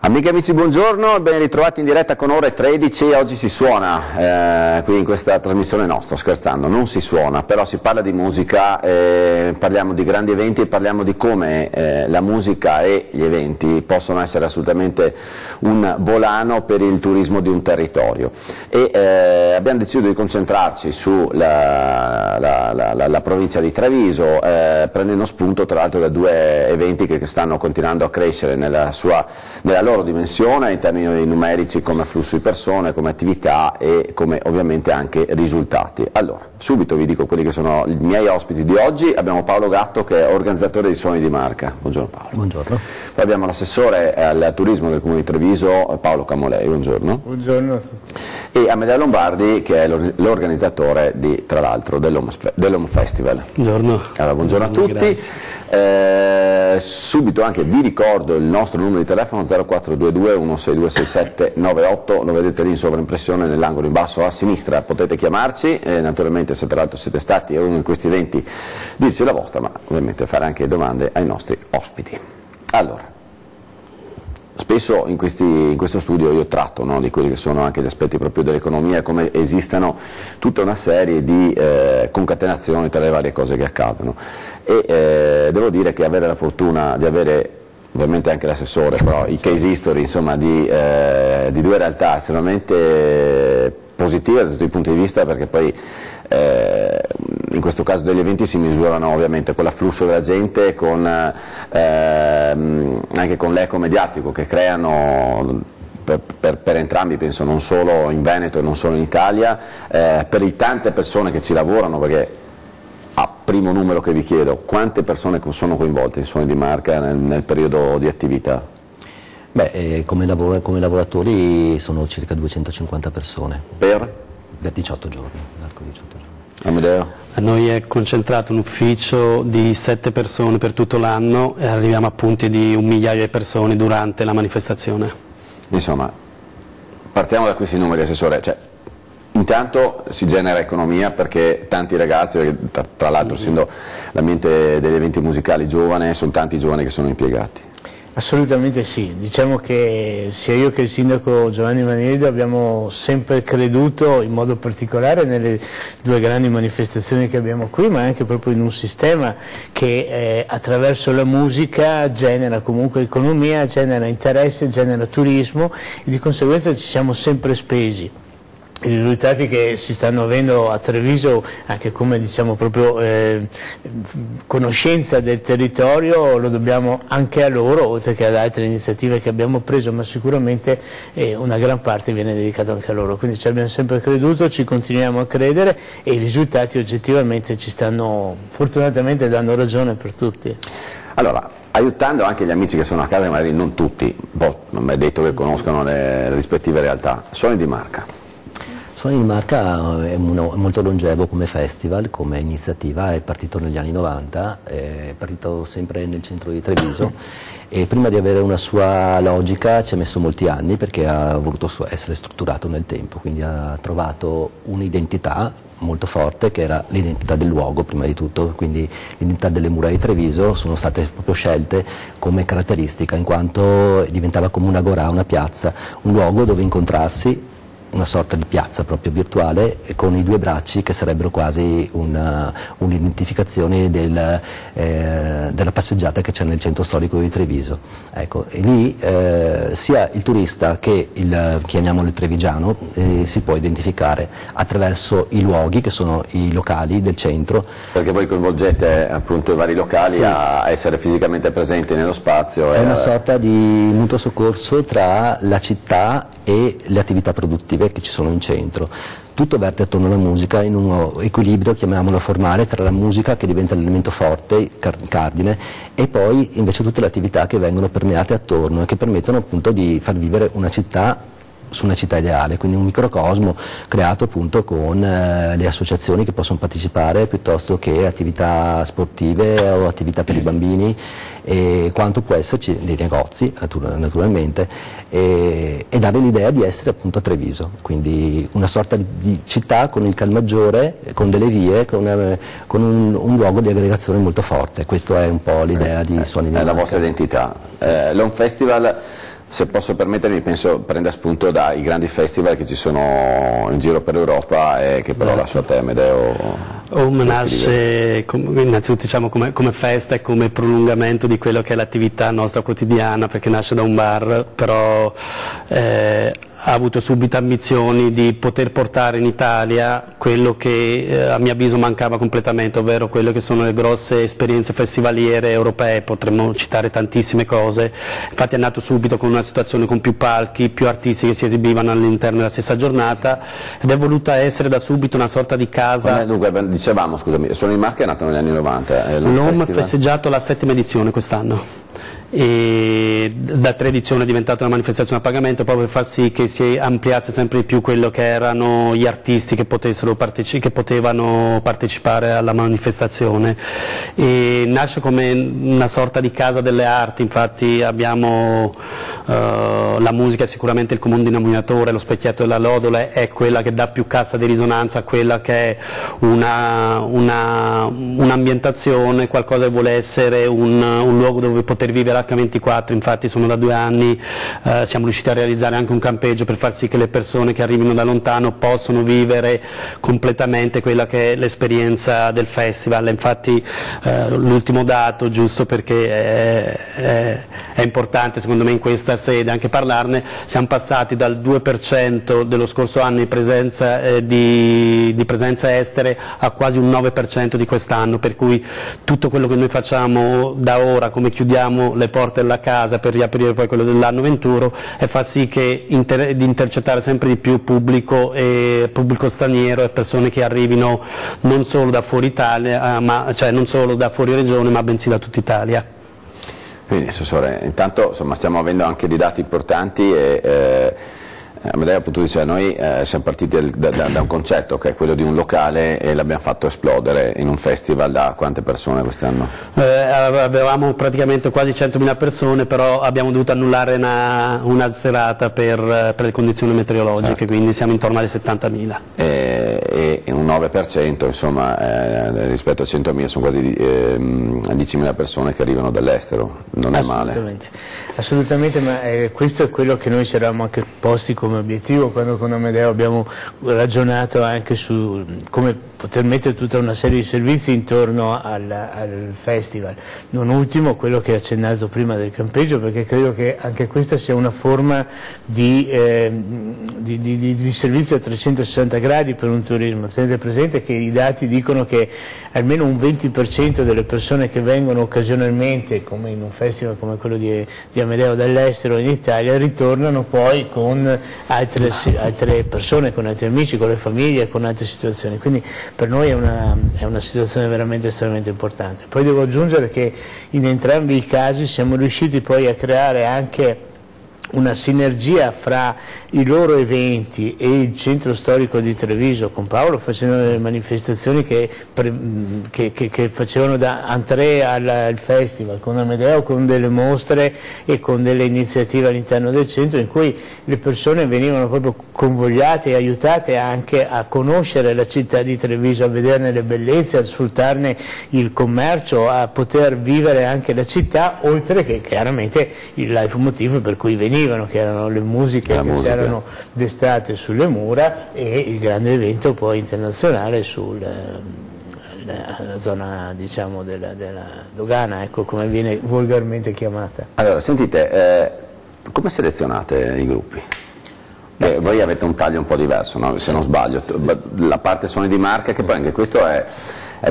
Amiche e amici, buongiorno, ben ritrovati in diretta con Ore 13. Oggi si suona qui in questa trasmissione, no, sto scherzando, non si suona, però si parla di musica, parliamo di grandi eventi e parliamo di come la musica e gli eventi possono essere assolutamente un volano per il turismo di un territorio. E abbiamo deciso di concentrarci sulla la provincia di Treviso, prendendo spunto tra l'altro da due eventi che stanno continuando a crescere nella loro dimensione in termini numerici, come flusso di persone, come attività e come ovviamente anche risultati. Allora, subito vi dico quelli che sono i miei ospiti di oggi. Abbiamo Paolo Gatto, che è organizzatore di Suoni di Marca. Buongiorno Paolo. Buongiorno. Poi abbiamo l'assessore al turismo del Comune di Treviso, Paolo Camolei. Buongiorno. Buongiorno a tutti. E Amedeo Lombardi, che è l'organizzatore tra l'altro dell'Home Festival. Buongiorno. Allora, buongiorno a tutti. Subito anche vi ricordo il nostro numero di telefono 0422 162 6798, lo vedete lì in sovraimpressione nell'angolo in basso a sinistra, potete chiamarci, naturalmente se tra l'altro siete stati a uno di questi eventi dirci la vostra, ma ovviamente fare anche domande ai nostri ospiti. Allora, spesso in questo studio io tratto, no, di quelli che sono anche gli aspetti proprio dell'economia e come esistano tutta una serie di concatenazioni tra le varie cose che accadono, e devo dire che avere la fortuna di avere ovviamente anche l'assessore, però i case history insomma di due realtà estremamente positive da tutti i punti di vista, perché poi in questo caso degli eventi si misurano ovviamente con l'afflusso della gente, anche con l'eco mediatico che creano per entrambi, penso, non solo in Veneto e non solo in Italia, per le tante persone che ci lavorano, perché a primo numero che vi chiedo, quante persone sono coinvolte in Suoni di Marca nel periodo di attività? Beh, come lavoratori sono circa 250 persone. Per 18 giorni, l'arco 18 giorni. Amedeo? A noi è concentrato un ufficio di 7 persone per tutto l'anno e arriviamo a punti di 1 migliaio di persone durante la manifestazione. Insomma, partiamo da questi numeri, assessore. Intanto si genera economia perché tanti ragazzi, tra l'altro essendo l'ambiente degli eventi musicali giovane, sono tanti giovani che sono impiegati. Assolutamente sì, diciamo che sia io che il sindaco Giovanni Manierido abbiamo sempre creduto in modo particolare nelle due grandi manifestazioni che abbiamo qui, ma anche proprio in un sistema che attraverso la musica genera comunque economia, genera interesse, genera turismo, e di conseguenza ci siamo sempre spesi. I risultati che si stanno avendo a Treviso, anche come diciamo proprio conoscenza del territorio, lo dobbiamo anche a loro, oltre che ad altre iniziative che abbiamo preso, ma sicuramente una gran parte viene dedicata anche a loro. Quindi ci abbiamo sempre creduto, ci continuiamo a credere e i risultati oggettivamente ci stanno fortunatamente dando ragione per tutti. Allora, aiutando anche gli amici che sono a casa, magari non tutti, non mi è detto che conoscano le rispettive realtà, Suoni di Marca. Suoni di Marca è molto longevo come festival, come iniziativa, è partito negli anni 90, è partito sempre nel centro di Treviso e prima di avere una sua logica ci ha messo molti anni, perché ha voluto essere strutturato nel tempo, quindi ha trovato un'identità molto forte che era l'identità del luogo prima di tutto, quindi l'identità delle mura di Treviso sono state proprio scelte come caratteristica, in quanto diventava come un'agorà, una piazza, un luogo dove incontrarsi, una sorta di piazza proprio virtuale con i due bracci che sarebbero quasi un'identificazione della passeggiata che c'è nel centro storico di Treviso. Ecco, e lì sia il turista che chiamiamolo il trevigiano si può identificare attraverso i luoghi che sono i locali del centro. Perché voi coinvolgete appunto i vari locali, sì, a essere fisicamente presenti nello spazio. È una sorta di mutuo soccorso tra la città e le attività produttive che ci sono in centro. Tutto verte attorno alla musica in un equilibrio, chiamiamolo formale, tra la musica che diventa l'elemento forte, cardine, e poi invece tutte le attività che vengono permeate attorno e che permettono appunto di far vivere una città su una città ideale, quindi un microcosmo creato appunto con le associazioni che possono partecipare piuttosto che attività sportive o attività per i bambini, e quanto può esserci dei negozi naturalmente, e dare l'idea di essere appunto a Treviso, quindi una sorta di città con il Calmaggiore, con delle vie, con un luogo di aggregazione molto forte. Questa è un po' l'idea di Suoni di Marca. È la vostra identità. L'On Festival, se posso permettermi, penso prenda spunto dai grandi festival che ci sono in giro per l'Europa e che però lascio a te, Amedeo. Nasce innanzitutto, diciamo, come festa e come prolungamento di quello che è l'attività nostra quotidiana, perché nasce da un bar, però ha avuto subito ambizioni di poter portare in Italia quello che a mio avviso mancava completamente, ovvero quello che sono le grosse esperienze festivaliere europee. Potremmo citare tantissime cose, infatti è nato subito con una situazione con più palchi, più artisti che si esibivano all'interno della stessa giornata, ed è voluta essere da subito una sorta di casa. Dunque, dicevamo, scusami, Suoni di Marca è nato negli anni 90. L'OM ha festeggiato la 7ª edizione quest'anno, e da 3 edizioni è diventata una manifestazione a pagamento, proprio per far sì che si ampliasse sempre di più quello che erano gli artisti che potevano partecipare alla manifestazione. E nasce come una sorta di casa delle arti, infatti abbiamo la musica è sicuramente il comune denominatore, lo specchietto della Lodole è quella che dà più cassa di risonanza a quella che è un'ambientazione, qualcosa che vuole essere un luogo dove poter vivere H24. Infatti sono da 2 anni, siamo riusciti a realizzare anche un campeggio per far sì che le persone che arrivino da lontano possano vivere completamente quella che è l'esperienza del festival. Infatti l'ultimo dato, giusto perché è importante secondo me in questa sede anche parlarne, siamo passati dal 2% dello scorso anno di presenza estere a quasi un 9% di quest'anno, per cui tutto quello che noi facciamo da ora, come chiudiamo le porte della casa per riaprire poi quello dell'anno 21, e fa sì che di intercettare sempre di più pubblico straniero e persone che arrivino non solo da fuori Italia, cioè non solo da fuori regione, ma bensì da tutta Italia. Quindi, Assessore, intanto insomma, stiamo avendo anche dei dati importanti e Amedeo appunto dice, noi siamo partiti da un concetto che è quello di un locale e l'abbiamo fatto esplodere in un festival. Da quante persone quest'anno? Avevamo praticamente quasi 100.000 persone, però abbiamo dovuto annullare una serata per le condizioni meteorologiche, certo. Quindi siamo intorno alle 70.000. E un 9%, insomma, rispetto a 100.000 sono quasi 10.000 persone che arrivano dall'estero, non è male. Assolutamente, ma questo è quello che noi ci eravamo anche posti come obiettivo quando con Amedeo abbiamo ragionato anche su come poter mettere tutta una serie di servizi intorno al festival, non ultimo quello che ha accennato prima del campeggio, perché credo che anche questa sia una forma di servizio a 360 gradi per un turismo. Tenete presente che i dati dicono che almeno un 20% delle persone che vengono occasionalmente, come in un festival come quello di Amedeo, dall'estero in Italia, ritornano poi con altre persone, con altri amici, con le famiglie, con altre situazioni. Quindi per noi è una situazione veramente estremamente importante. Poi devo aggiungere che in entrambi i casi siamo riusciti poi a creare anche una sinergia fra i loro eventi e il centro storico di Treviso, con Paolo facendo delle manifestazioni che facevano da entrée al festival, con Amedeo con delle mostre e con delle iniziative all'interno del centro in cui le persone venivano proprio convogliate e aiutate anche a conoscere la città di Treviso, a vederne le bellezze, a sfruttarne il commercio, a poter vivere anche la città, oltre che chiaramente il leitmotiv per cui venivano, che erano le musiche si erano destate sulle mura, e il grande evento poi internazionale sulla zona, diciamo, della dogana, ecco, come viene volgarmente chiamata. Allora, sentite, come selezionate i gruppi? Voi avete un taglio un po' diverso, no? Se non sbaglio, la parte Suoni di Marca, che poi anche questo è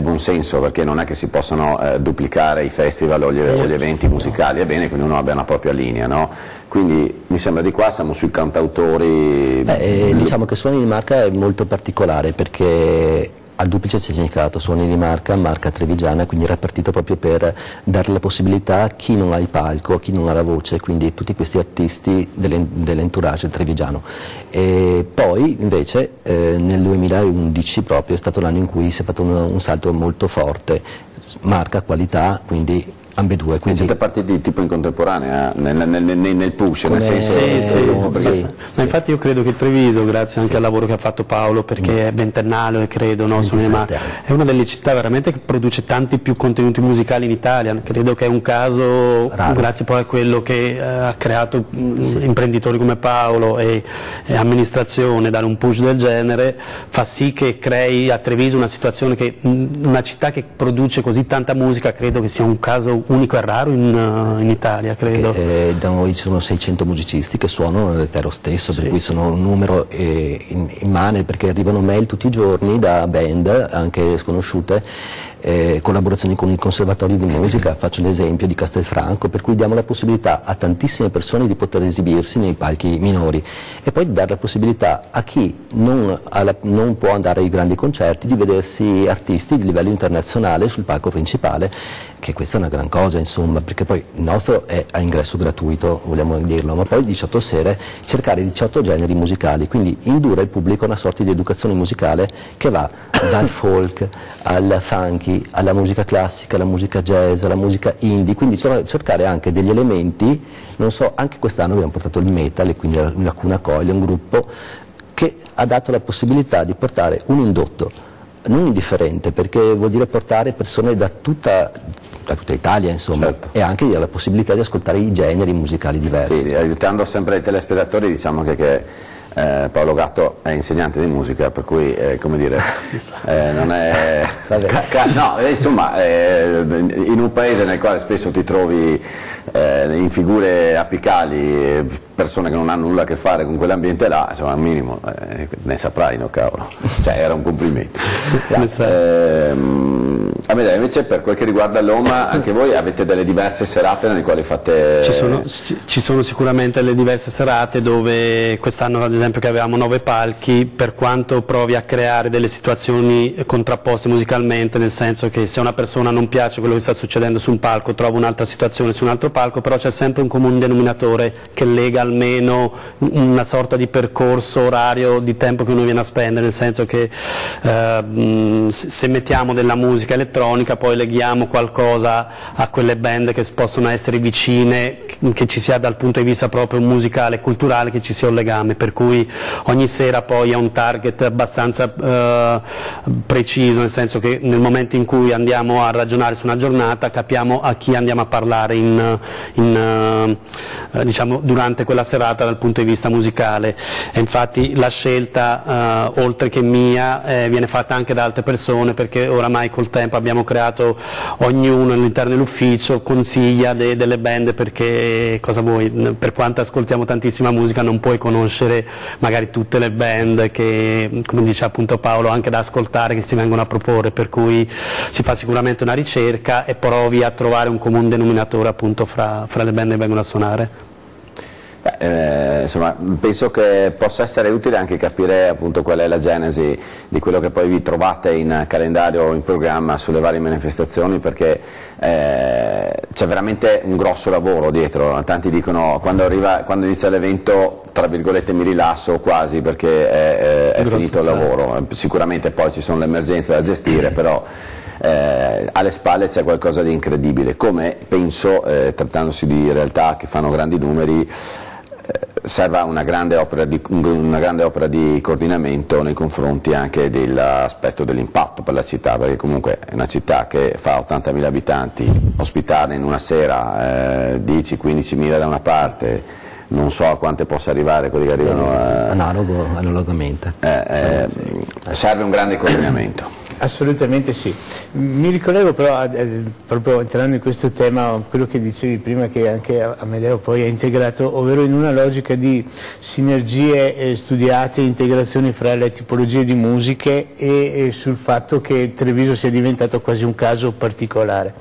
buon senso, perché non è che si possano duplicare i festival o gli eventi musicali, è bene che ognuno abbia una propria linea, no? Quindi mi sembra di qua siamo sui cantautori. Diciamo che Suoni di Marca è molto particolare perché al duplice significato, suoni di marca, marca trevigiana, quindi era partito proprio per dare la possibilità a chi non ha il palco, a chi non ha la voce, quindi tutti questi artisti dell'entourage trevigiano. E poi invece nel 2011 proprio è stato l'anno in cui si è fatto un salto molto forte, marca, qualità, quindi ambedue. Quindi siete partiti tipo in contemporanea nel push, nel senso... Sì. Ma infatti io credo che Treviso, grazie anche al lavoro che ha fatto Paolo, perché è ventennale credo, no? È una delle città veramente che produce tanti più contenuti musicali in Italia, credo che è un caso raro, grazie poi a quello che ha creato imprenditori come Paolo e amministrazione, dare un push del genere fa sì che crei a Treviso una situazione che una città che produce così tanta musica credo che sia un caso unico e raro in Italia, credo. Da noi ci sono 600 musicisti che suonano nell'Etero stesso, per cui sono un numero immane, perché arrivano mail tutti i giorni da band, anche sconosciute, collaborazioni con i conservatori di musica, faccio l'esempio di Castelfranco, per cui diamo la possibilità a tantissime persone di poter esibirsi nei palchi minori e poi dare la possibilità a chi non può andare ai grandi concerti di vedersi artisti di livello internazionale sul palco principale, che questa è una gran cosa, insomma, perché poi il nostro è a ingresso gratuito, vogliamo dirlo, ma poi 18 sere cercare 18 generi musicali, quindi indurre il pubblico a una sorta di educazione musicale che va dal folk al funky, alla musica classica, alla musica jazz, alla musica indie, quindi cercare anche degli elementi, non so, anche quest'anno abbiamo portato il metal e quindi la Cuna Coil, un gruppo che ha dato la possibilità di portare un indotto non indifferente, perché vuol dire portare persone da tutta Italia, insomma, certo, e anche la possibilità di ascoltare i generi musicali diversi. Sì, aiutando sempre i telespettatori, diciamo che Paolo Gatto è insegnante di musica, per cui come dire, non è no, insomma, in un paese nel quale spesso ti trovi in figure apicali persone che non hanno nulla a che fare con quell'ambiente là, insomma al minimo ne saprai, no cavolo, cioè era un complimento. Invece per quel che riguarda l'OMA, anche voi avete delle diverse serate nelle quali fate... Ci sono sicuramente le diverse serate dove quest'anno ad esempio che avevamo 9 palchi, per quanto provi a creare delle situazioni contrapposte musicalmente, nel senso che se a una persona non piace quello che sta succedendo su un palco trova un'altra situazione su un altro palco, però c'è sempre un comune denominatore che lega almeno una sorta di percorso orario di tempo che uno viene a spendere, nel senso che se mettiamo della musica elettronica poi leghiamo qualcosa a quelle band che possono essere vicine, che ci sia dal punto di vista proprio musicale e culturale, che ci sia un legame, per cui ogni sera poi è un target abbastanza preciso, nel senso che nel momento in cui andiamo a ragionare su una giornata capiamo a chi andiamo a parlare diciamo, durante quella serata dal punto di vista musicale, e infatti la scelta oltre che mia viene fatta anche da altre persone, perché oramai col tempo abbiamo creato, ognuno all'interno dell'ufficio consiglia delle band, perché cosa vuoi, per quanto ascoltiamo tantissima musica non puoi conoscere magari tutte le band che, come dice appunto Paolo, anche da ascoltare, che si vengono a proporre, per cui si fa sicuramente una ricerca e provi a trovare un comune denominatore appunto fra le band che vengono a suonare. Insomma, penso che possa essere utile anche capire appunto qual è la genesi di quello che poi vi trovate in calendario o in programma sulle varie manifestazioni, perché c'è veramente un grosso lavoro dietro. Tanti dicono quando inizia l'evento, tra virgolette, mi rilasso quasi perché è finito il lavoro. Sicuramente poi ci sono le emergenze da gestire, però alle spalle c'è qualcosa di incredibile, come penso, trattandosi di realtà che fanno grandi numeri, serva una grande opera di coordinamento nei confronti anche dell'aspetto dell'impatto per la città, perché comunque è una città che fa 80.000 abitanti, ospitarne in una sera 10-15.000 da una parte, non so a quante possa arrivare quelli che arrivano analogamente. Serve un grande coordinamento. Assolutamente sì. Mi ricollego però, proprio entrando in questo tema, quello che dicevi prima, che anche Amedeo poi ha integrato, ovvero in una logica di sinergie studiate, integrazioni fra le tipologie di musiche e sul fatto che Treviso sia diventato quasi un caso particolare.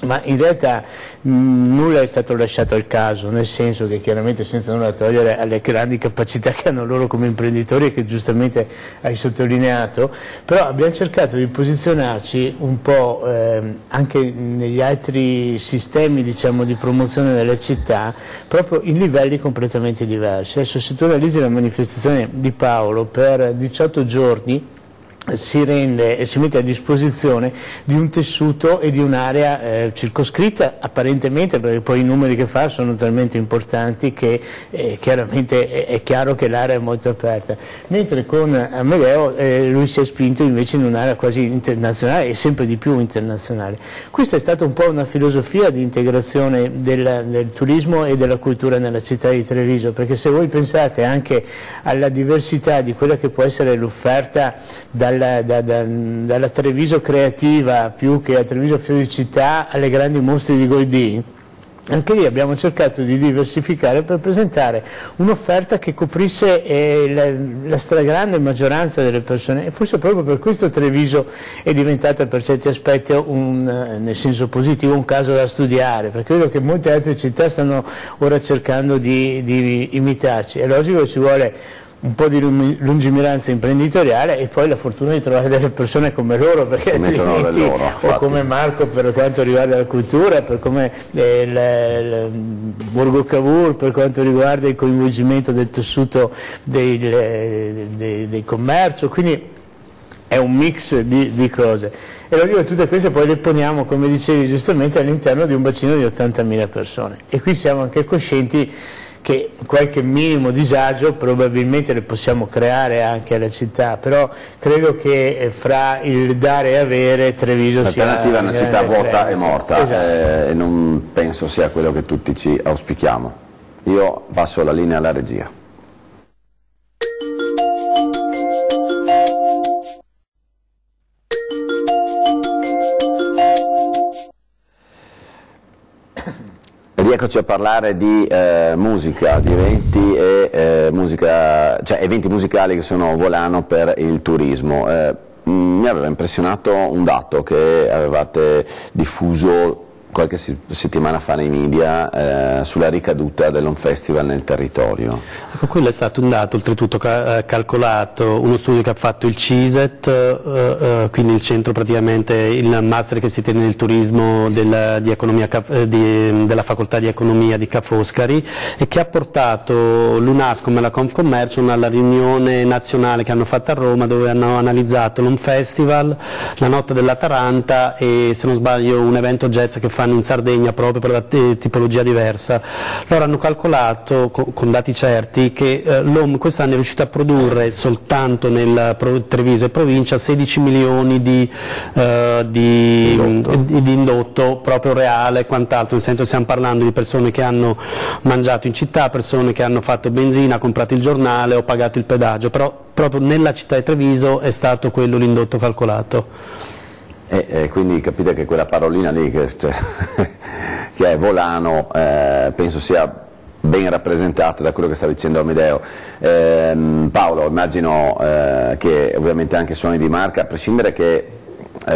ma in realtà nulla è stato lasciato al caso, nel senso che chiaramente, senza nulla togliere alle grandi capacità che hanno loro come imprenditori e che giustamente hai sottolineato, però abbiamo cercato di posizionarci un po' anche negli altri sistemi, diciamo, di promozione della città, proprio in livelli completamente diversi. Adesso, se tu analizzi la manifestazione di Paolo, per 18 giorni si rende e si mette a disposizione di un tessuto e di un'area circoscritta apparentemente, perché poi i numeri che fa sono talmente importanti che chiaramente è chiaro che l'area è molto aperta, mentre con Amedeo lui si è spinto invece in un'area quasi internazionale e sempre di più internazionale. Questa è stata un po' una filosofia di integrazione del turismo e della cultura nella città di Treviso, perché se voi pensate anche alla diversità di quella che può essere l'offerta dalla Treviso creativa più che a Treviso Fiori Città alle grandi mostre di Goldini, anche lì abbiamo cercato di diversificare per presentare un'offerta che coprisse la stragrande maggioranza delle persone, e forse proprio per questo Treviso è diventata per certi aspetti nel senso positivo un caso da studiare, perché vedo che molte altre città stanno ora cercando di imitarci. È logico che ci vuole un po' di lungimiranza imprenditoriale e poi la fortuna di trovare delle persone come loro, perché altrimenti, o come Marco per quanto riguarda la cultura, per come il Borgo Cavour per quanto riguarda il coinvolgimento del tessuto del commercio, quindi è un mix di cose. E lo dico, che tutte queste poi le poniamo, come dicevi giustamente, all'interno di un bacino di 80.000 persone, e qui siamo anche coscienti che qualche minimo disagio probabilmente le possiamo creare anche alla città, però credo che fra il dare e avere Treviso sia l'alternativa è una città vuota e morta, esatto. E non penso sia quello che tutti ci auspichiamo. Io passo la linea alla regia. Eccoci a parlare di musica, di eventi eventi musicali che sono volano per il turismo. Mi aveva impressionato un dato che avevate diffuso qualche settimana fa nei media sulla ricaduta dell'Home Festival nel territorio. Ecco, quello è stato un dato oltretutto calcolato, uno studio che ha fatto il CISET, quindi il centro, praticamente il master che si tiene nel turismo della facoltà di economia di Ca' Foscari, e che ha portato l'UNASCOM e la Confcommercium alla riunione nazionale che hanno fatto a Roma, dove hanno analizzato l'Home Festival, la notte della Taranta e, se non sbaglio, un evento jazz che fanno in Sardegna proprio per la tipologia diversa. Loro hanno calcolato con dati certi che l'Home quest'anno è riuscito a produrre soltanto nel Treviso e provincia 16 milioni di indotto proprio reale e quant'altro, nel senso stiamo parlando di persone che hanno mangiato in città, persone che hanno fatto benzina, comprato il giornale o pagato il pedaggio, però proprio nella città di Treviso è stato quello l'indotto calcolato. Quindi capite che quella parolina lì che è volano penso sia ben rappresentata da quello che sta dicendo Amedeo. Paolo, immagino che ovviamente anche Suoni di Marca, a prescindere che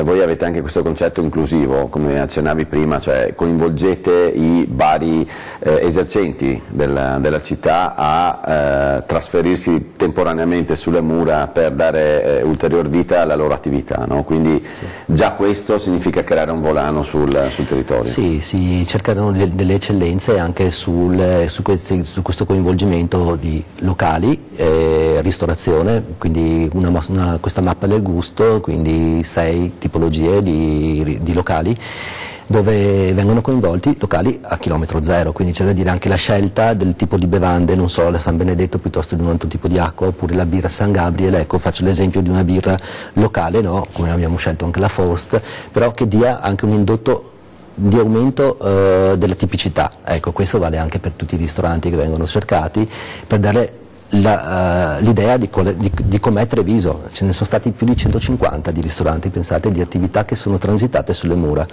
voi avete anche questo concetto inclusivo, come accennavi prima, cioè coinvolgete i vari esercenti della città a trasferirsi temporaneamente sulle mura per dare ulterior vita alla loro attività, no? Quindi sì, già questo significa creare un volano sul territorio. Sì, si cercano delle eccellenze anche su questo coinvolgimento di locali, ristorazione, quindi questa mappa del gusto, quindi 6 tipologie di locali dove vengono coinvolti locali a chilometro zero, quindi c'è da dire anche la scelta del tipo di bevande, non so, la San Benedetto piuttosto di un altro tipo di acqua, oppure la birra San Gabriele. Ecco, faccio l'esempio di una birra locale, no? Come abbiamo scelto anche la Faust, però che dia anche un indotto di aumento della tipicità. Ecco, questo vale anche per tutti i ristoranti che vengono cercati, per dare l'idea di com'è Treviso. Ce ne sono stati più di 150 di ristoranti, pensate, di attività che sono transitate sulle mura.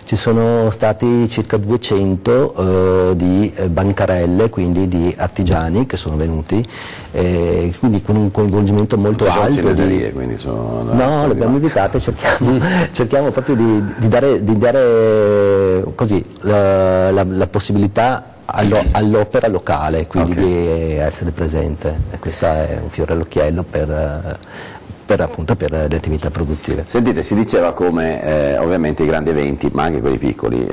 Ci sono stati circa 200 di bancarelle, quindi di artigiani che sono venuti, quindi con un coinvolgimento molto alto. Quindi sono no, le abbiamo invitate, cerchiamo proprio di dare così la possibilità all'opera locale, quindi di essere presente, e questo è un fiore all'occhiello per le attività produttive. Sentite, si diceva come ovviamente i grandi eventi, ma anche quelli piccoli,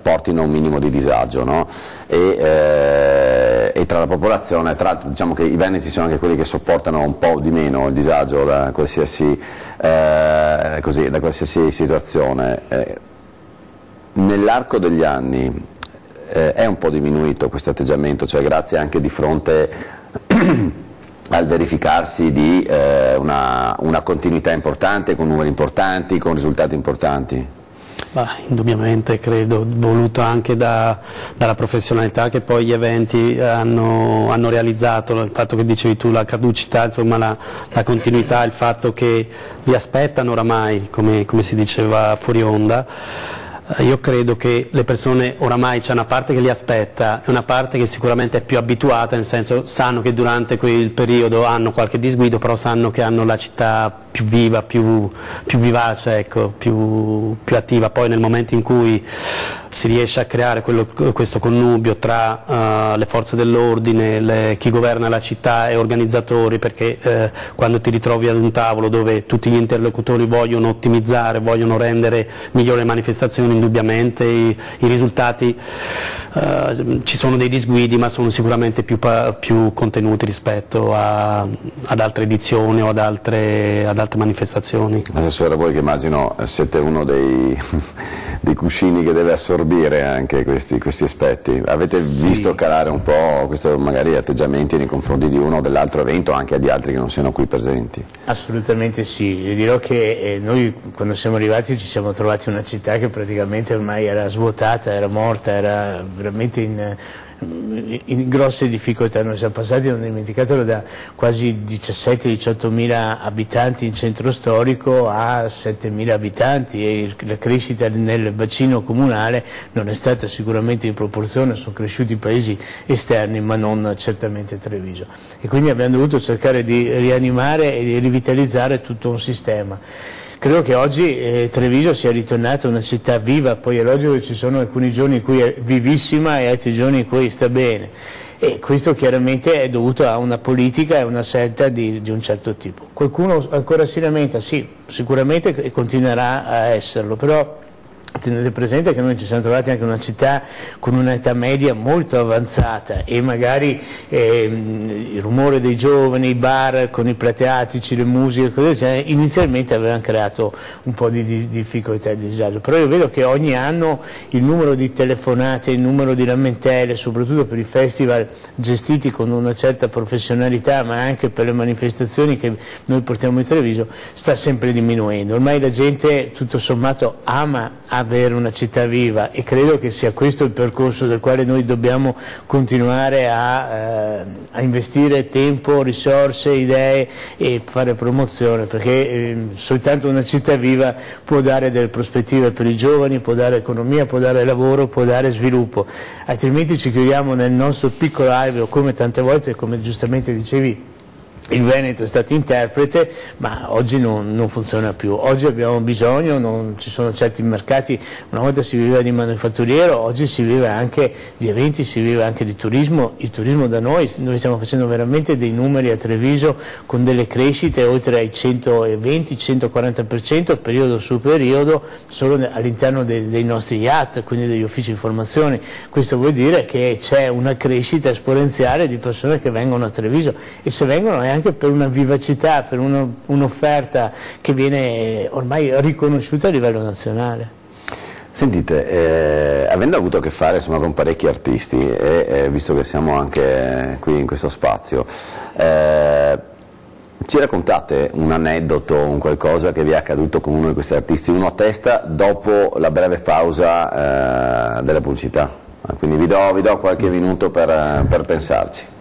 portino un minimo di disagio, no? E tra la popolazione, tra l'altro diciamo che i veneti sono anche quelli che sopportano un po' di meno il disagio da qualsiasi situazione. Nell'arco degli anni è un po' diminuito questo atteggiamento, cioè grazie anche di fronte al verificarsi di una continuità importante, con numeri importanti, con risultati importanti? Indubbiamente credo, voluto anche dalla professionalità che poi gli eventi hanno realizzato, il fatto che dicevi tu, la caducità, insomma la continuità, il fatto che vi aspettano oramai, come si diceva fuori onda. Io credo che le persone oramai c'è una parte che li aspetta e una parte che sicuramente è più abituata, nel senso sanno che durante quel periodo hanno qualche disguido, però sanno che hanno la città più viva, più vivace, ecco, più attiva. Poi nel momento in cui si riesce a creare questo connubio tra le forze dell'ordine, chi governa la città e organizzatori, perché quando ti ritrovi ad un tavolo dove tutti gli interlocutori vogliono ottimizzare, vogliono rendere migliori le manifestazioni, indubbiamente i risultati, ci sono dei disguidi, ma sono sicuramente più contenuti rispetto ad altre edizioni o ad altre manifestazioni. Assessore, voi che immagino siete uno dei cuscini che deve assorbire anche questi aspetti, avete visto calare un po' questo magari atteggiamenti nei confronti di uno o dell'altro evento, anche di altri che non siano qui presenti? Assolutamente sì, le dirò che noi quando siamo arrivati ci siamo trovati in una città che praticamente ormai era svuotata, era morta, era veramente in grosse difficoltà. Noi siamo passati, non dimenticatelo, da quasi 17-18 mila abitanti in centro storico a 7 mila abitanti, e la crescita nel bacino comunale non è stata sicuramente in proporzione, sono cresciuti i paesi esterni ma non certamente Treviso, e quindi abbiamo dovuto cercare di rianimare e di rivitalizzare tutto un sistema. Credo che oggi Treviso sia ritornata una città viva, poi è logico che ci sono alcuni giorni in cui è vivissima e altri giorni in cui sta bene, e questo chiaramente è dovuto a una politica e una scelta di un certo tipo. Qualcuno ancora si lamenta, sì, sicuramente continuerà a esserlo, però tenete presente che noi ci siamo trovati anche in una città con un'età media molto avanzata, e magari il rumore dei giovani, i bar con i plateatici, le musiche, così, inizialmente avevano creato un po' di difficoltà e di disagio, però io vedo che ogni anno il numero di telefonate, il numero di lamentele, soprattutto per i festival gestiti con una certa professionalità, ma anche per le manifestazioni che noi portiamo in Treviso, sta sempre diminuendo. Ormai la gente tutto sommato ama avere una città viva, e credo che sia questo il percorso del quale noi dobbiamo continuare a investire tempo, risorse, idee e fare promozione, perché soltanto una città viva può dare delle prospettive per i giovani, può dare economia, può dare lavoro, può dare sviluppo, altrimenti ci chiudiamo nel nostro piccolo alveo, come tante volte, come giustamente dicevi, il Veneto è stato interprete, ma oggi non funziona più. Oggi abbiamo bisogno, ci sono certi mercati, una volta si viveva di manifatturiero, oggi si vive anche di eventi, si vive anche di turismo. Il turismo da noi stiamo facendo veramente dei numeri a Treviso con delle crescite oltre ai 120-140% periodo su periodo, solo all'interno dei nostri yacht, quindi degli uffici informazioni. Questo vuol dire che c'è una crescita esponenziale di persone che vengono a Treviso, e se vengono è anche per una vivacità, per un'offerta che viene ormai riconosciuta a livello nazionale. Sentite, avendo avuto a che fare insomma, con parecchi artisti, e visto che siamo anche qui in questo spazio, ci raccontate un aneddoto, un qualcosa che vi è accaduto con uno di questi artisti, uno a testa, dopo la breve pausa della pubblicità? Quindi vi do qualche minuto per pensarci.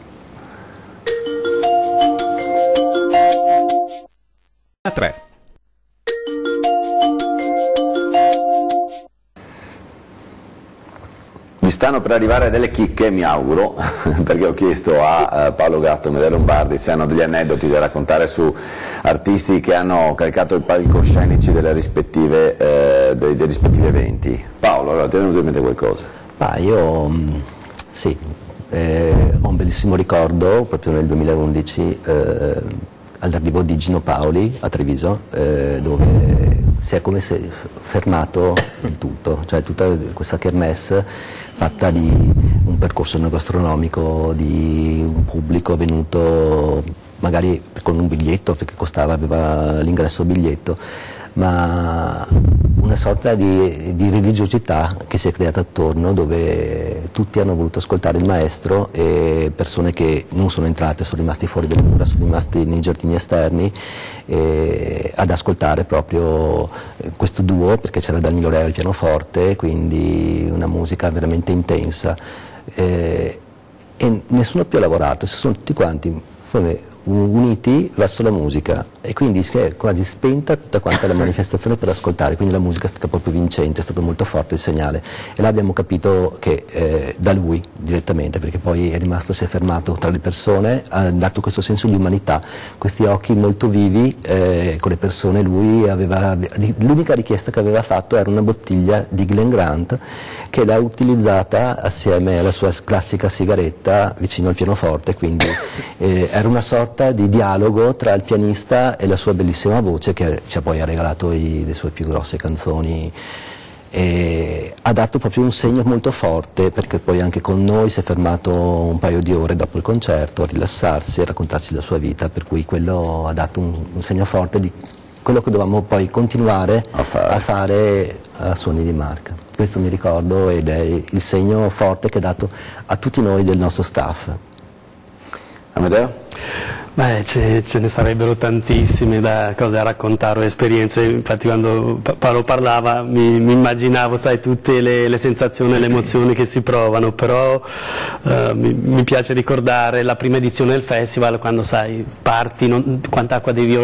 stanno per arrivare delle chicche, mi auguro, perché ho chiesto a Paolo Gatto e Amedeo Lombardi se hanno degli aneddoti da raccontare su artisti che hanno calcato i palcoscenici dei rispettivi eventi. Paolo, allora ti è venuto in mente qualcosa? Io sì, ho un bellissimo ricordo proprio nel 2011 all'arrivo di Gino Paoli a Treviso, dove si è come se fermato il tutto, cioè tutta questa kermesse fatta di un percorso enogastronomico, di un pubblico venuto magari con un biglietto, perché aveva l'ingresso biglietto, ma una sorta di religiosità che si è creata attorno, dove tutti hanno voluto ascoltare il maestro, e persone che non sono entrate, sono rimasti fuori dalle mura, sono rimasti nei giardini esterni ad ascoltare proprio questo duo, perché c'era Danilo Rea al pianoforte, quindi una musica veramente intensa, e nessuno più ha lavorato, si sono tutti quanti uniti verso la musica, e quindi si è quasi spenta tutta quanta la manifestazione per ascoltare, quindi la musica è stata proprio vincente, è stato molto forte il segnale, e là abbiamo capito che da lui direttamente, perché poi è rimasto, si è fermato tra le persone, ha dato questo senso di umanità, questi occhi molto vivi con le persone. Lui aveva, l'unica richiesta che aveva fatto era una bottiglia di Glen Grant, che l'ha utilizzata assieme alla sua classica sigaretta vicino al pianoforte, quindi era una sorta di dialogo tra il pianista e la sua bellissima voce, che ci ha poi regalato le sue più grosse canzoni, e ha dato proprio un segno molto forte, perché poi anche con noi si è fermato un paio di ore dopo il concerto a rilassarsi e raccontarci la sua vita, per cui quello ha dato un segno forte di quello che dovevamo poi continuare a fare a Suoni di Marca. Questo mi ricordo, ed è il segno forte che ha dato a tutti noi del nostro staff. Amedeo? Beh, ce ne sarebbero tantissime da cose da raccontare, esperienze. Infatti quando Paolo parlava mi immaginavo, sai, tutte le sensazioni e le emozioni che si provano, però mi piace ricordare la prima edizione del festival, quando, sai, parti, quanta acqua devi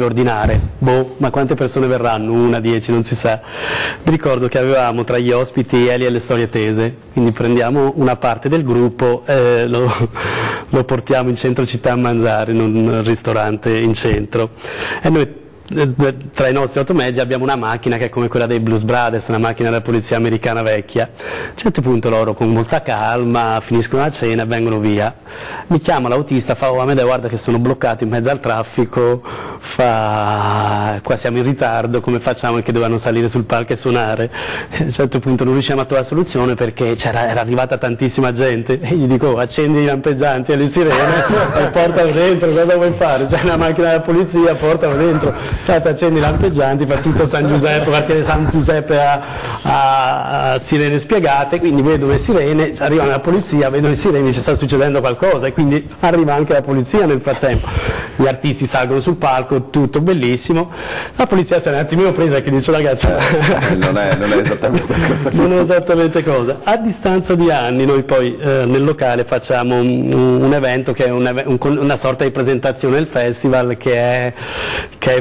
ordinare, ma quante persone verranno? 1, 10, non si sa. Mi ricordo che avevamo tra gli ospiti Eli e le storie tese, quindi prendiamo una parte del gruppo, lo portiamo in centro città a mangiare, in un ristorante in centro, e noi tra i nostri automezzi abbiamo una macchina che è come quella dei Blues Brothers, una macchina della polizia americana vecchia. A un certo punto loro con molta calma finiscono la cena e vengono via. Mi chiama l'autista, fa: "Oh Amedeo, guarda che sono bloccato in mezzo al traffico, qua siamo in ritardo, come facciamo?" Che dovevano salire sul palco e suonare. A un certo punto non riusciamo a trovare soluzione, perché era arrivata tantissima gente, e gli dico: "Accendi i lampeggianti e le sirene e portalo dentro, cosa vuoi fare? C'è una macchina della polizia, portalo dentro." Accendi i lampeggianti, fa tutto San Giuseppe, perché San Giuseppe ha sirene spiegate, quindi vedono le sirene, arriva la polizia, vedono le sirene, ci sta succedendo qualcosa, e quindi arriva anche la polizia nel frattempo. Gli artisti salgono sul palco, tutto bellissimo, la polizia si è un attimino presa, che dice: "Ragazzi, non è esattamente cosa che... non è esattamente cosa." A distanza di anni noi poi nel locale facciamo un evento che è una sorta di presentazione del festival, che è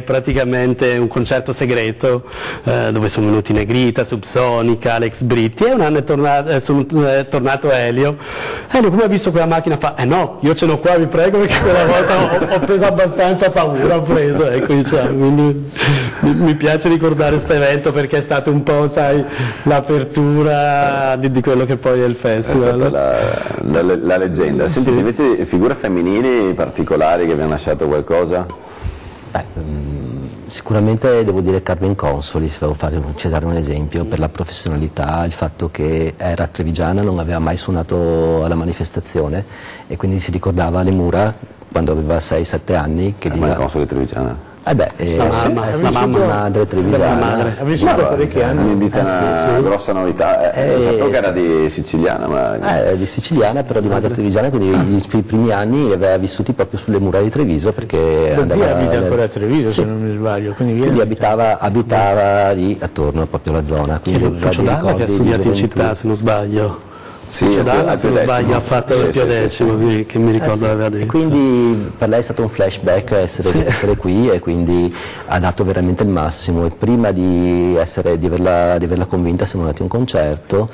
praticamente un concerto segreto, dove sono venuti Negrita, Subsonica, Alex Britti, e un anno è tornato Elio. Elio, come ha visto quella macchina, fa: "No, io ce l'ho qua, vi prego, perché quella volta ho preso abbastanza paura, ecco, diciamo." Quindi mi piace ricordare questo evento, perché è stato un po', sai, l'apertura di quello che poi è il festival. È stata la leggenda. Senti, Sì. invece figure femminili particolari che vi hanno lasciato qualcosa? Sicuramente devo dire Carmen Consoli, se devo citare un esempio, per la professionalità, il fatto che era trevigiana, non aveva mai suonato alla manifestazione, e quindi si ricordava le mura quando aveva 6-7 anni. Carmen Consoli trevigiana? La madre trevigiana. Ha vissuto parecchi anni. Mi dite una grossa novità, sapevo che era di siciliana, ma... di siciliana, però di madre trevigiana, quindi i primi anni li aveva vissuti proprio sulle mura di Treviso, perché La zia abita ancora a Treviso, sì, se non mi sbaglio, quindi abitava lì attorno proprio alla zona. Lucio Dalla, che ha studiato in città, se non sbaglio. Sì, Lucio Dalla, se non sbaglio, ha fatto il Pio X, che mi ricordo aveva detto. E quindi per lei è stato un flashback essere qui, e quindi ha dato veramente il massimo, e prima di averla convinta siamo andati a un concerto,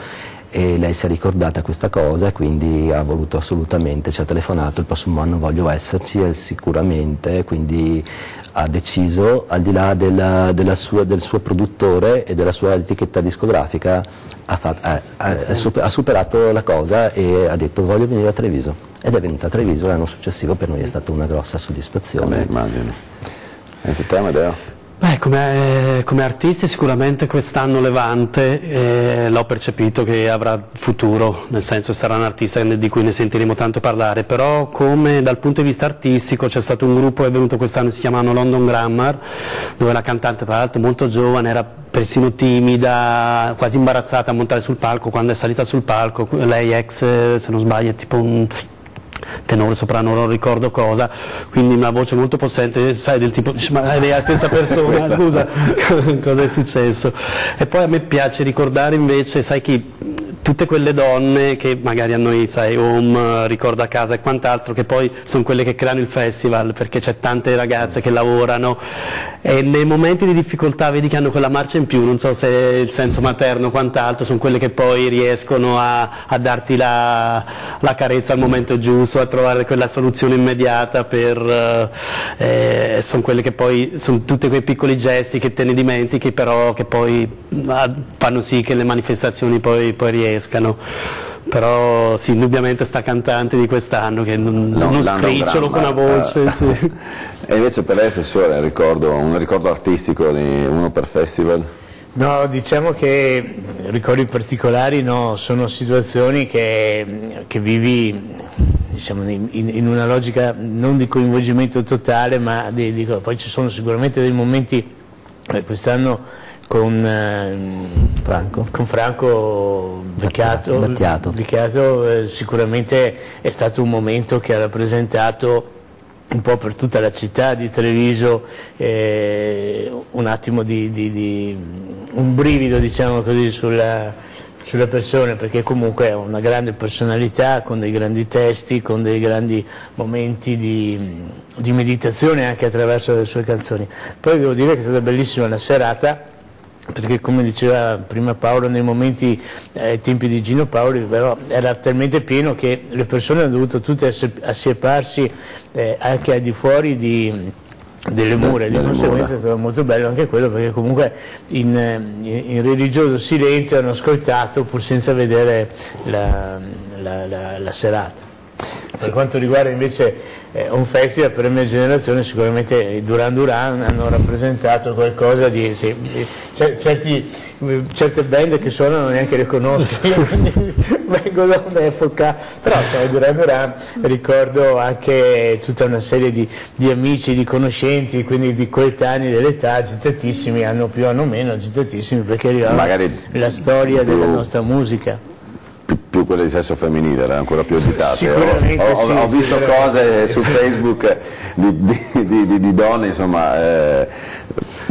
e lei si è ricordata questa cosa e quindi ha voluto assolutamente, ci ha telefonato: il prossimo anno voglio esserci sicuramente, quindi ha deciso, al di là del suo produttore e della sua etichetta discografica, ha superato la cosa e ha detto: voglio venire a Treviso, ed è venuta a Treviso. L'anno successivo per noi è stata una grossa soddisfazione. Immagino. Sì. E te, Amedeo? Beh, come artisti sicuramente quest'anno Levante l'ho percepito che avrà futuro, nel senso sarà un artista di cui ne sentiremo tanto parlare, però come dal punto di vista artistico c'è stato un gruppo che è venuto quest'anno, si chiamano London Grammar, dove la cantante tra l'altro molto giovane, era persino timida, quasi imbarazzata a montare sul palco. Quando è salita sul palco, lei ex, se non sbaglio, è tipo un tenore, soprano, non ricordo cosa, quindi una voce molto possente, sai, del tipo, ma è la stessa persona, scusa, cosa è successo? E poi a me piace ricordare invece, sai chi, tutte quelle donne che magari a noi, sai, Home, Ricorda Casa e quant'altro, che poi sono quelle che creano il festival, perché c'è tante ragazze che lavorano e nei momenti di difficoltà vedi che hanno quella marcia in più, non so se è il senso materno o quant'altro, sono quelle che poi riescono a darti la carezza al momento giusto, a trovare quella soluzione immediata, sono quelle che poi sono tutti quei piccoli gesti che te ne dimentichi, però che poi fanno sì che le manifestazioni poi riescano. Però sì, indubbiamente sta cantante di quest'anno che non scricciolo con la voce. Sì. E invece per lei, assessore, un ricordo artistico di uno per festival? No, diciamo che ricordi particolari no, sono situazioni che vivi, diciamo, in una logica non di coinvolgimento totale, ma poi ci sono sicuramente dei momenti, quest'anno con Franco Battiato, sicuramente è stato un momento che ha rappresentato un po' per tutta la città di Treviso un attimo un brivido, diciamo così, sulle persone, perché comunque è una grande personalità, con dei grandi testi, con dei grandi momenti di meditazione anche attraverso le sue canzoni. Poi devo dire che è stata bellissima la serata, perché come diceva prima Paolo, nei momenti ai tempi di Gino Paoli però era talmente pieno che le persone hanno dovuto tutte assieparsi anche al di fuori delle mura, di conseguenza è stato molto bello anche quello, perché comunque in religioso silenzio hanno ascoltato pur senza vedere la serata. Per quanto riguarda invece un festival, per la mia generazione sicuramente i Duran Duran hanno rappresentato qualcosa di certe band che suonano neanche le conosco, vengo da un'epoca, però i Duran Duran ricordo anche tutta una serie di amici, di conoscenti, quindi di coetanei dell'età, agitatissimi, hanno più hanno meno, agitatissimi, perché arrivava la storia della nostra musica. Più quelle di sesso femminile, erano ancora più agitate. Sicuramente ho visto cose su Facebook di donne, insomma,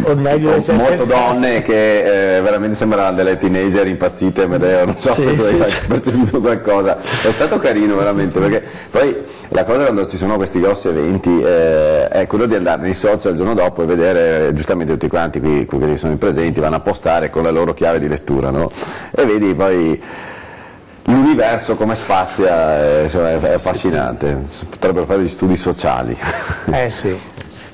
ormai molto donne che veramente sembrano delle teenager impazzite. Amedeo, non so se tu hai percepito qualcosa. È stato carino veramente, perché poi la cosa quando ci sono questi grossi eventi è quello di andare nei social il giorno dopo e vedere giustamente tutti quanti qui che sono presenti vanno a postare con la loro chiave di lettura, no? E vedi poi l'universo come spazia, insomma, è affascinante, potrebbero fare gli studi sociali. Sì,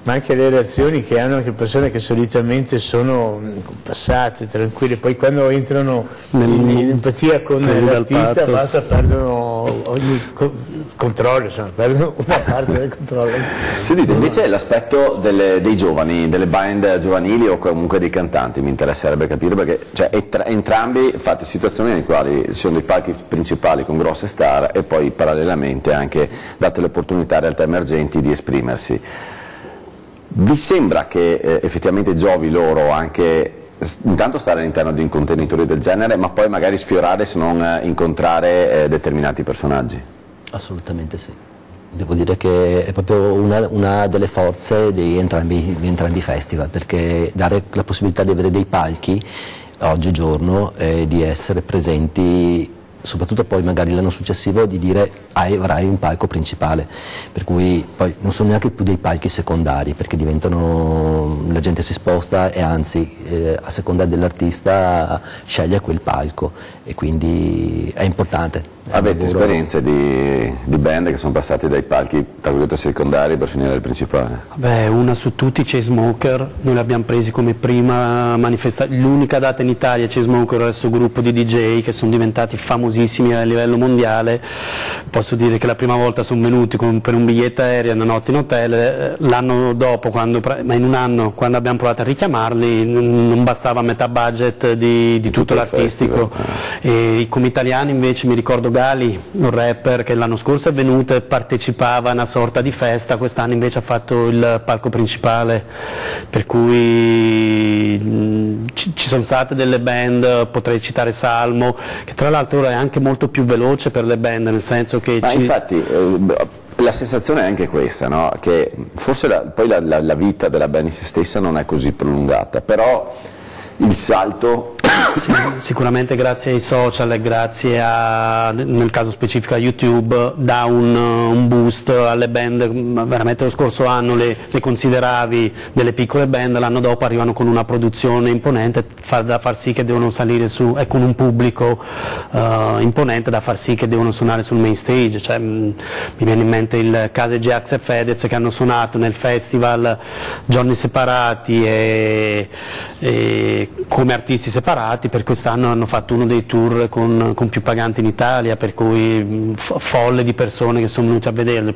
ma anche le reazioni che hanno anche persone che solitamente sono passate, tranquille, poi quando entrano in empatia con l'artista basta, perdono ogni controllo, insomma, perdono una parte del controllo. Sentite, invece l'aspetto dei giovani, delle band giovanili o comunque dei cantanti, mi interesserebbe capire, perché cioè, entrambi fate situazioni nelle quali ci sono dei palchi principali con grosse star e poi parallelamente anche date le opportunità a realtà emergenti di esprimersi. Vi sembra che effettivamente giovi loro anche intanto stare all'interno di un contenitore del genere, ma poi magari sfiorare se non incontrare determinati personaggi? Assolutamente sì. Devo dire che è proprio una delle forze di entrambi i festival, perché dare la possibilità di avere dei palchi oggigiorno e di essere presenti soprattutto poi magari l'anno successivo, di dire avrai un palco principale, per cui poi non sono neanche più dei palchi secondari, perché diventano, la gente si sposta e anzi a seconda dell'artista sceglie quel palco, e quindi è importante. Avete esperienze di band che sono passati dai palchi tra virgolette secondari per finire il principale? Beh, una su tutti, Chainsmokers, noi l'abbiamo presi come prima manifestazione, l'unica data in Italia. Chainsmokers è il suo gruppo di DJ che sono diventati famosissimi a livello mondiale. Posso dire che la prima volta sono venuti per un biglietto aereo, una notte in hotel. L'anno dopo, ma in un anno, quando abbiamo provato a richiamarli, non bastava metà budget di tutto l'artistico. E come italiani invece mi ricordo Gali, un rapper che l'anno scorso è venuto e partecipava a una sorta di festa, quest'anno invece ha fatto il palco principale, per cui ci sono state delle band, potrei citare Salmo, che tra l'altro è anche molto più veloce per le band, nel senso che... Ma infatti la sensazione è anche questa, no? Che forse poi la vita della band in se stessa non è così prolungata, però il salto... Sì, sicuramente grazie ai social e grazie nel caso specifico a YouTube dà un boost alle band. Veramente lo scorso anno le consideravi delle piccole band, l'anno dopo arrivano con una produzione imponente da far sì che devono salire su, e con un pubblico imponente da far sì che devono suonare sul main stage. Cioè, mi viene in mente il caso di Axe e Fedez, che hanno suonato nel festival giorni separati e come artisti separati. Per quest'anno hanno fatto uno dei tour con più paganti in Italia, per cui folle di persone che sono venute a vederli.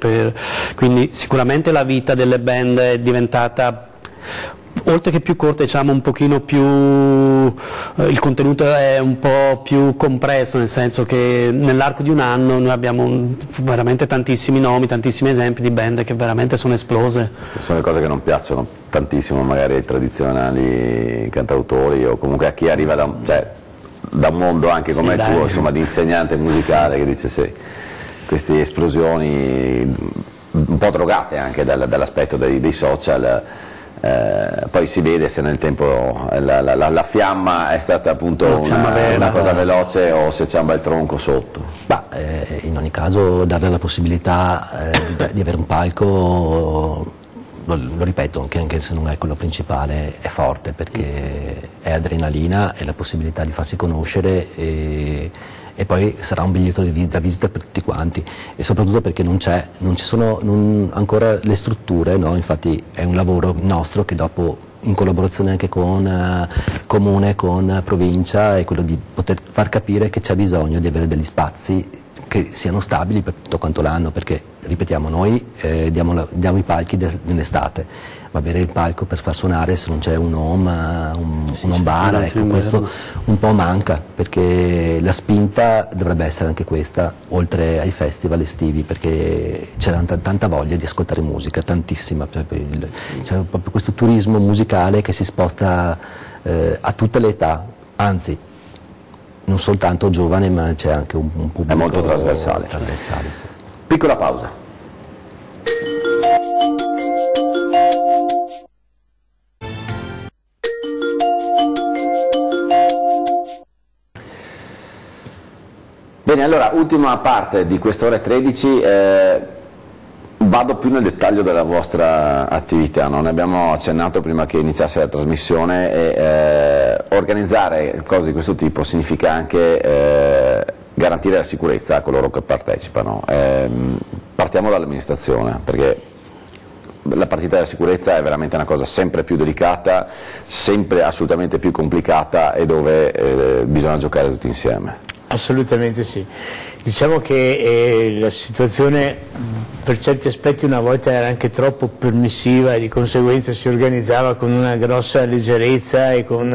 Quindi sicuramente la vita delle band è diventata, oltre che più corta, diciamo un pochino più, il contenuto è un po' più compresso, nel senso che nell'arco di un anno noi abbiamo veramente tantissimi nomi, tantissimi esempi di band che veramente sono esplose. Sono le cose che non piacciono tantissimo magari ai tradizionali cantautori, o comunque a chi arriva da un mondo anche come il tuo, insomma, di insegnante musicale, che dice sì, queste esplosioni un po' drogate anche dall'aspetto dei social. Poi si vede se nel tempo la fiamma è stata appunto una cosa veloce o se c'è un bel tronco sotto. In ogni caso dare la possibilità di avere un palco, lo ripeto, anche se non è quello principale, è forte, perché è adrenalina, è la possibilità di farsi conoscere e poi sarà un biglietto da visita per tutti quanti, e soprattutto perché non ci sono ancora le strutture, no? Infatti è un lavoro nostro che dopo, in collaborazione anche con Comune, con Provincia, è quello di poter far capire che c'è bisogno di avere degli spazi che siano stabili per tutto quanto l'anno, perché ripetiamo, noi diamo i palchi nell'estate, ma avere il palco per far suonare, se non c'è un home bar, ecco, questo un po' manca, perché la spinta dovrebbe essere anche questa, oltre ai festival estivi, perché c'è tanta voglia di ascoltare musica, tantissima, c'è proprio questo turismo musicale che si sposta a tutte le età, anzi non soltanto giovane, ma c'è anche un pubblico. È molto trasversale. Sì. Piccola pausa. Bene, allora, ultima parte di quest'ora 13. Vado più nel dettaglio della vostra attività, no? Ne abbiamo accennato prima che iniziasse la trasmissione, e organizzare cose di questo tipo significa anche garantire la sicurezza a coloro che partecipano. Partiamo dall'amministrazione, perché la partita della sicurezza è veramente una cosa sempre più delicata, sempre assolutamente più complicata, e dove bisogna giocare tutti insieme. Assolutamente sì. Diciamo che la situazione per certi aspetti una volta era anche troppo permissiva, e di conseguenza si organizzava con una grossa leggerezza e con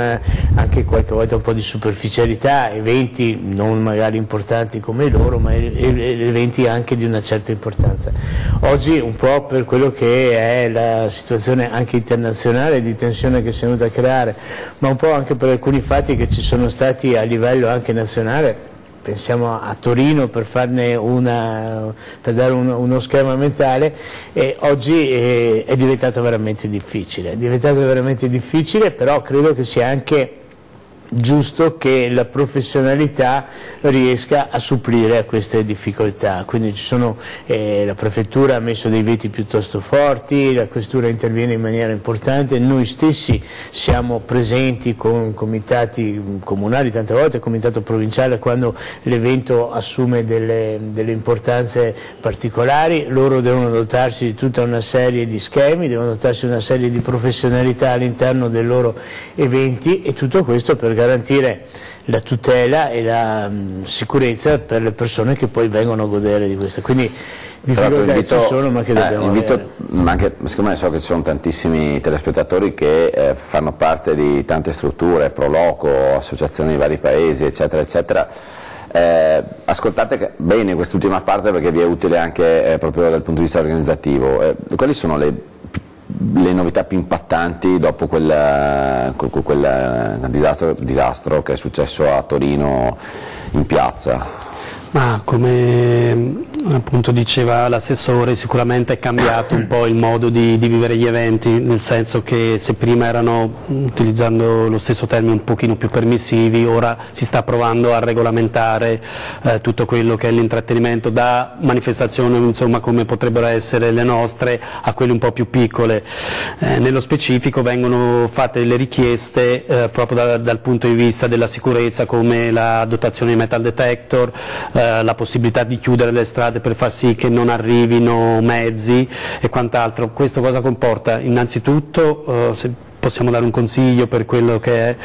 anche qualche volta un po' di superficialità, eventi non magari importanti come loro, ma eventi anche di una certa importanza. Oggi, un po' per quello che è la situazione anche internazionale di tensione che si è venuta a creare, ma un po' anche per alcuni fatti che ci sono stati a livello anche nazionale, pensiamo a Torino per dare uno schema mentale, oggi è diventato veramente difficile, però credo che sia anche giusto che la professionalità riesca a supplire a queste difficoltà. Quindi la prefettura ha messo dei veti piuttosto forti, la questura interviene in maniera importante, noi stessi siamo presenti con comitati comunali, tante volte il comitato provinciale quando l'evento assume delle importanze particolari, loro devono dotarsi di tutta una serie di schemi, devono dotarsi di una serie di professionalità all'interno dei loro eventi, e tutto questo per garantire la tutela e la sicurezza per le persone che poi vengono a godere di questo. Quindi difficoltà ci sono, ma che dobbiamo avere. Ma anche, siccome so che ci sono tantissimi telespettatori che fanno parte di tante strutture, Proloco, associazioni di vari paesi, eccetera, eccetera, ascoltate bene quest'ultima parte perché vi è utile anche proprio dal punto di vista organizzativo. Quali sono le novità più impattanti dopo quel disastro che è successo a Torino in piazza? Ma come appunto diceva l'assessore, sicuramente è cambiato un po' il modo di vivere gli eventi, nel senso che se prima erano, utilizzando lo stesso termine, un pochino più permissivi, ora si sta provando a regolamentare tutto quello che è l'intrattenimento, da manifestazioni insomma come potrebbero essere le nostre a quelle un po' più piccole. Nello specifico vengono fatte delle richieste proprio dal punto di vista della sicurezza, come la dotazione di metal detector, la possibilità di chiudere le strade per far sì che non arrivino mezzi e quant'altro. Questo cosa comporta? Innanzitutto, se possiamo dare un consiglio per quello che è,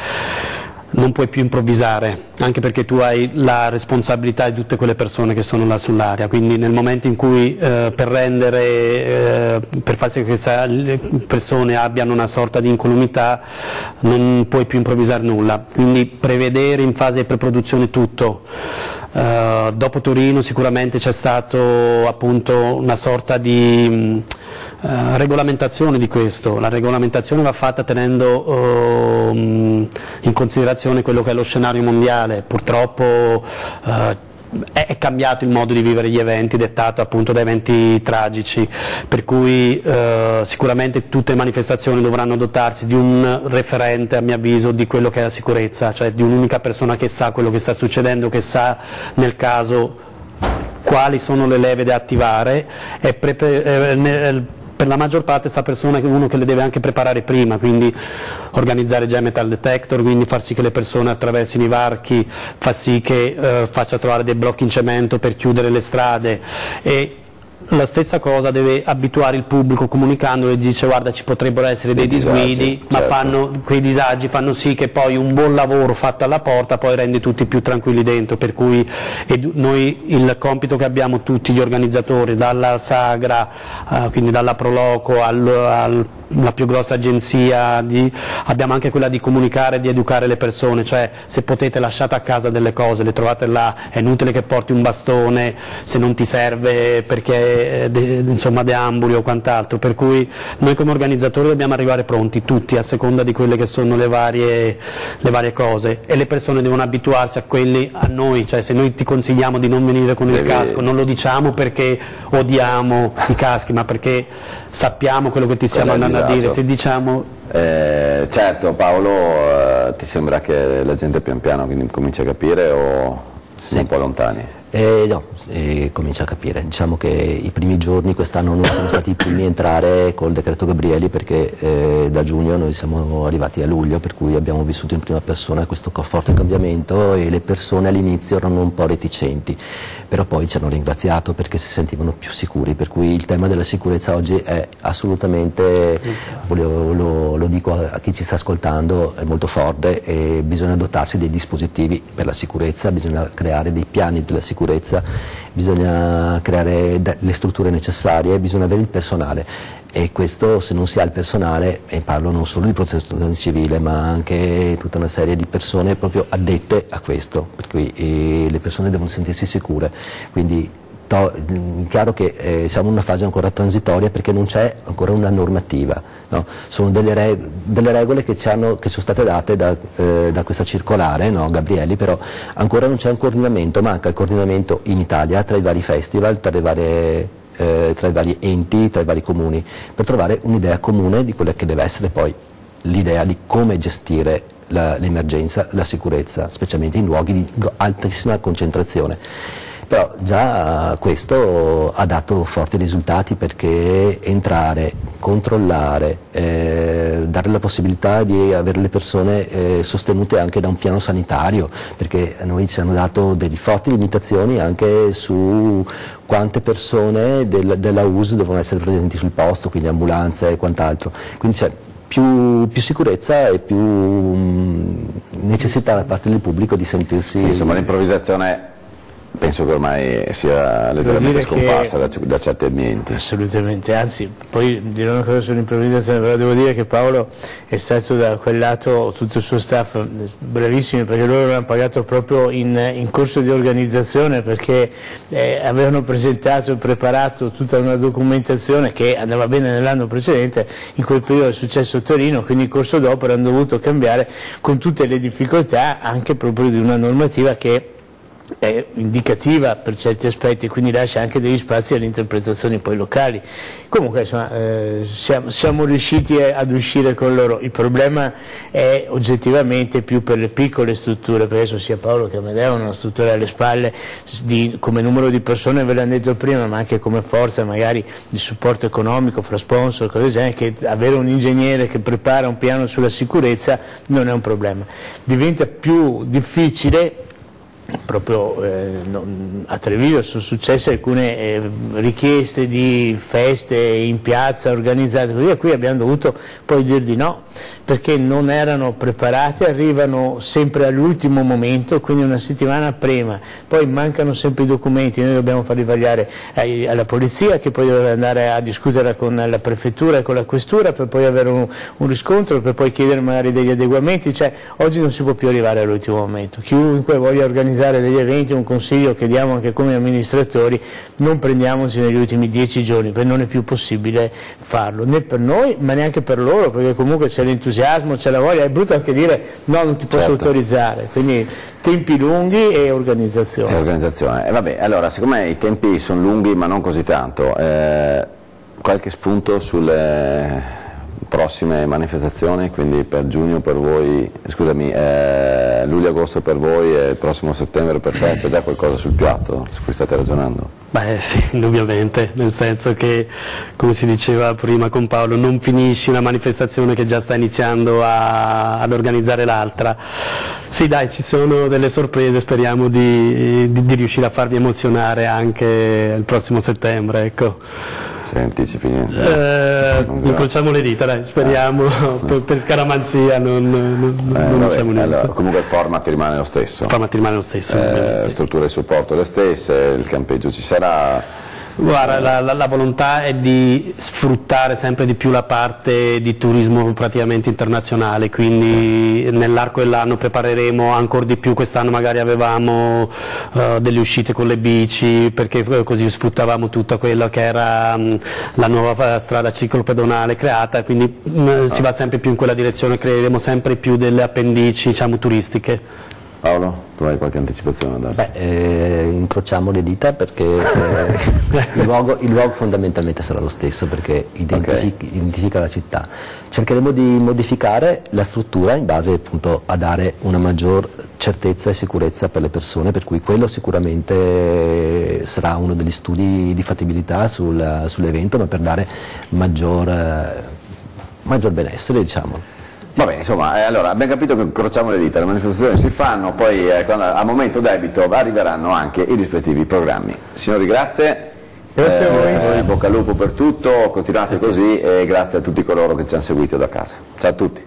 non puoi più improvvisare, anche perché tu hai la responsabilità di tutte quelle persone che sono là sull'area, quindi nel momento in cui per far sì che le persone abbiano una sorta di incolumità, non puoi più improvvisare nulla, quindi prevedere in fase di preproduzione tutto. Dopo Torino sicuramente c'è stato appunto una sorta di regolamentazione di questo. La regolamentazione va fatta tenendo in considerazione quello che è lo scenario mondiale. Purtroppo è cambiato il modo di vivere gli eventi, dettato appunto da eventi tragici, per cui sicuramente tutte le manifestazioni dovranno dotarsi di un referente, a mio avviso, di quello che è la sicurezza, cioè di un'unica persona che sa quello che sta succedendo, che sa nel caso quali sono le leve da attivare, e per la maggior parte questa persona è uno che le deve anche preparare prima, quindi organizzare già i metal detector, quindi far sì che le persone attraversino i varchi, far sì che faccia trovare dei blocchi in cemento per chiudere le strade, e la stessa cosa deve abituare il pubblico comunicandolo, e dice guarda ci potrebbero essere dei disguidi, ma quei disagi fanno sì che poi un buon lavoro fatto alla porta poi rende tutti più tranquilli dentro, per cui noi il compito che abbiamo tutti gli organizzatori, dalla Sagra, quindi dalla Proloco la più grossa agenzia, abbiamo anche quella di comunicare e di educare le persone, cioè se potete lasciate a casa delle cose, le trovate là, è inutile che porti un bastone se non ti serve perché insomma deambuli o quant'altro, per cui noi come organizzatori dobbiamo arrivare pronti tutti a seconda di quelle che sono le varie cose, e le persone devono abituarsi a noi, cioè se noi ti consigliamo di non venire con il casco non lo diciamo perché odiamo i caschi, ma perché sappiamo quello che ti stiamo andando a dire. Se diciamo certo, Paolo, ti sembra che la gente pian piano comincia a capire o siamo un po' lontani? No, comincia a capire. Diciamo che i primi giorni quest'anno noi siamo stati i primi a entrare col decreto Gabrielli, perché da giugno noi siamo arrivati a luglio, per cui abbiamo vissuto in prima persona questo forte cambiamento, e le persone all'inizio erano un po' reticenti, però poi ci hanno ringraziato perché si sentivano più sicuri, per cui il tema della sicurezza oggi è assolutamente, lo dico a chi ci sta ascoltando, è molto forte, e bisogna dotarsi dei dispositivi per la sicurezza, bisogna creare dei piani della sicurezza, bisogna creare le strutture necessarie, bisogna avere il personale, e questo, se non si ha il personale, e parlo non solo di protezione civile ma anche tutta una serie di persone proprio addette a questo, per cui le persone devono sentirsi sicure, quindi chiaro che siamo in una fase ancora transitoria perché non c'è ancora una normativa, no? Sono delle regole che sono state date da questa circolare, no, Gabrielli, però ancora non c'è un coordinamento, manca il coordinamento in Italia tra i vari festival, tra i vari enti, tra i vari comuni, per trovare un'idea comune di quella che deve essere poi l'idea di come gestire l'emergenza, la sicurezza, specialmente in luoghi di altissima concentrazione. Però già questo ha dato forti risultati, perché entrare, controllare, dare la possibilità di avere le persone sostenute anche da un piano sanitario, perché a noi ci hanno dato delle forti limitazioni anche su quante persone della US devono essere presenti sul posto, quindi ambulanze e quant'altro. Quindi c'è più sicurezza e più necessità da parte del pubblico di sentirsi... Sì, insomma, l'improvvisazione penso che ormai sia letteralmente scomparsa da certi ambienti. Assolutamente, anzi, poi dirò una cosa sull'improvvisazione, però devo dire che Paolo è stato da quel lato, tutto il suo staff, bravissimi, perché loro hanno pagato proprio in corso di organizzazione, perché avevano presentato e preparato tutta una documentazione che andava bene nell'anno precedente, in quel periodo è successo a Torino, quindi in corso d'opera hanno dovuto cambiare con tutte le difficoltà anche proprio di una normativa che è indicativa per certi aspetti, quindi lascia anche degli spazi alle interpretazioni poi locali. Comunque insomma, siamo riusciti ad uscire con loro. Il problema è oggettivamente più per le piccole strutture, perché adesso sia Paolo che Amedeo hanno una struttura alle spalle come numero di persone, ve l'hanno detto prima, ma anche come forza magari di supporto economico fra sponsor, cose del genere, che avere un ingegnere che prepara un piano sulla sicurezza non è un problema. Diventa più difficile. Proprio a Treviso sono successe alcune richieste di feste in piazza organizzate così, e qui abbiamo dovuto poi dir di no, perché non erano preparate, arrivano sempre all'ultimo momento, quindi una settimana prima, poi mancano sempre i documenti, noi dobbiamo farli vagliare alla polizia, che poi deve andare a discutere con la prefettura e con la questura per poi avere un riscontro, per poi chiedere magari degli adeguamenti. Cioè, oggi non si può più arrivare all'ultimo momento. Chiunque voglia organizzare degli eventi, un consiglio che diamo anche come amministratori: non prendiamoci negli ultimi 10 giorni, perché non è più possibile farlo, né per noi ma neanche per loro, perché comunque c'è l'entusiasmo, c'è la voglia. È brutto anche dire no, non ti posso autorizzare, quindi tempi lunghi e organizzazione. Vabbè, allora, siccome i tempi sono lunghi ma non così tanto, qualche spunto sulle prossime manifestazioni, quindi per giugno per voi, scusami, luglio-agosto per voi e il prossimo settembre per te, c'è già qualcosa sul piatto su cui state ragionando? Beh sì, indubbiamente, nel senso che, come si diceva prima con Paolo, non finisci una manifestazione che già sta iniziando ad organizzare l'altra. Sì dai, ci sono delle sorprese, speriamo di riuscire a farvi emozionare anche il prossimo settembre, ecco. Se anticipi niente. Incrociamo le dita, dai, speriamo, per scaramanzia non siamo niente. Allora, comunque il format rimane lo stesso. Il format rimane lo stesso. Strutture di supporto le stesse, il campeggio ci sarà. Guarda, la volontà è di sfruttare sempre di più la parte di turismo praticamente internazionale, quindi nell'arco dell'anno prepareremo ancora di più. Quest'anno magari avevamo delle uscite con le bici, perché così sfruttavamo tutta quella che era la nuova strada ciclopedonale creata, quindi si va sempre più in quella direzione, creeremo sempre più delle appendici, diciamo, turistiche. Paolo, tu hai qualche anticipazione da darci? Incrociamo le dita, perché il luogo fondamentalmente sarà lo stesso, perché identifica la città. Cercheremo di modificare la struttura in base appunto a dare una maggior certezza e sicurezza per le persone, per cui quello sicuramente sarà uno degli studi di fattibilità sull'evento, ma per dare maggior benessere, diciamo. Va bene, insomma, allora abbiamo capito che incrociamo le dita, le manifestazioni si fanno, poi a momento debito arriveranno anche i rispettivi programmi. Signori, grazie. Grazie a voi. In bocca al lupo per tutto, continuate così, e grazie a tutti coloro che ci hanno seguito da casa. Ciao a tutti.